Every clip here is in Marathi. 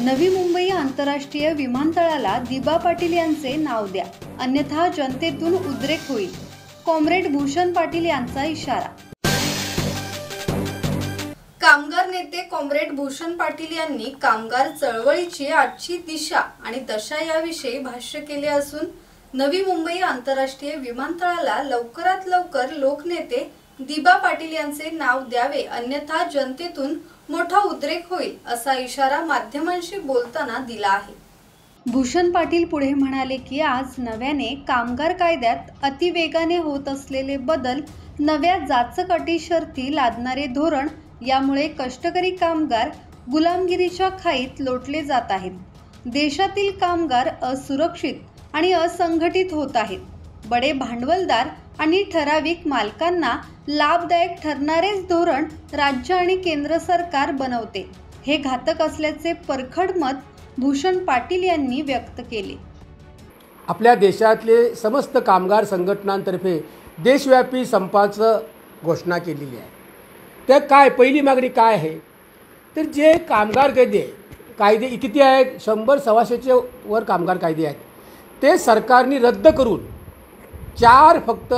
नवी मुंबई आंतरराष्ट्रीय विमानतळाला दिबा पाटील यांचे नाव द्या, अन्यथा जनतेतून उद्रेक होईल. कॉम्रेड भूषण पाटील यांचा इशारा. कामगार नेते कॉम्रेड भूषण पाटील यांनी कामगार चळवळीची आजची दिशा आणि दशा याविषयी भाष्य केले असून नवी मुंबई आंतरराष्ट्रीय विमानतळाला लवकरात लवकर लोकनेते दिबा पाटील यांचे नाव द्यावे, अन्यथा जनतेतून मोठा उद्रेक होईल असा इशारा माध्यमांशी बोलताना दिला आहे. भूषण पाटील पुढे म्हणाले की आज नव्याने कामगार कायद्यात अतिवेगाने होत असलेले बदल, नव्या जाचक अटी शर्ती लादणारे धोरण यामुळे कष्टकरी कामगार गुलामगिरीच्या खाईत लोटले जात आहेत. देशातील कामगार असुरक्षित आणि असंघटित होत आहेत. बडे भांडवलदार आणि ठराविक मालकांना लाभदायक ठरणारेच धोरण राज्य आणि केंद्र सरकार बनवते. हे घातक असल्याचे परखड मत भूषण पाटील यांनी व्यक्त केले. आपल्या देशातले समस्त कामगार संघटनांतर्फे देशव्यापी संपाचं घोषणा केलेली आहे. तर काय पहिली मागणी काय आहे, तर जे कामगार कायदे किती आहेत, 100-125च्या वर कामगार कायदे आहेत, ते सरकारने रद्द करून 4 फक्त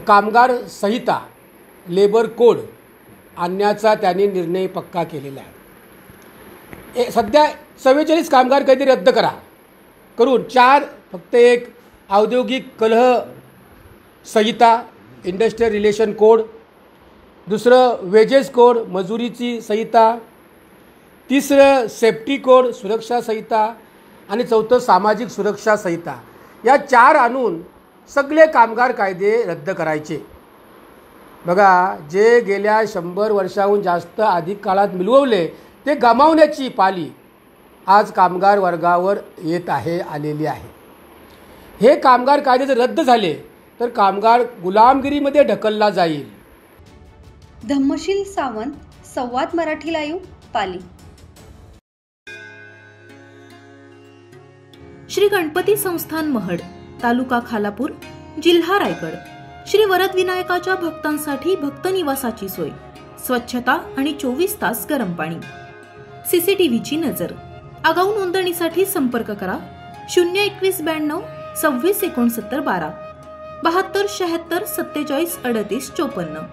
कामगार संहिता लेबर कोड आणण्याचा त्यांनी निर्णय पक्का केलेला आहे. सध्या 44 कामगार कायदे रद्द करून 4 फक्त एक औद्योगिक कलह संहिता इंडस्ट्रियल रिलेशन कोड, दुसरं वेजेस कोड मजुरीची संहिता, तिसरं सेफ्टी कोड सुरक्षा संहिता आणि चौथं सामाजिक सुरक्षा संहिता, या 4 आणून सगळे कामगार कायदे रद्द करायचे. बघा, जे गेल्या 100 वर्षाहून जास्त अधिक काळात मिळवले ते गमावण्याची पाली आज कामगार वर्गावर आलेली आहे. हे कामगार कायदे जर रद्द झाले तर कामगार गुलामगिरीमध्ये ढकलला जाईल. धम्मशील सावंत, संवाद मराठी लाईव्ह, पाली. श्री गणपती संस्थान महड, तालुका खालापूर, जिल्हा रायगड. श्री वरद विनायकाच्या भक्तांसाठी भक्त निवासाची सोय, स्वच्छता आणि 24 तास गरम पाणी. सीसीटीव्हीची नजर. आगाऊ नोंदणीसाठी संपर्क करा 02192 26 69 12 72 76 47 38 54.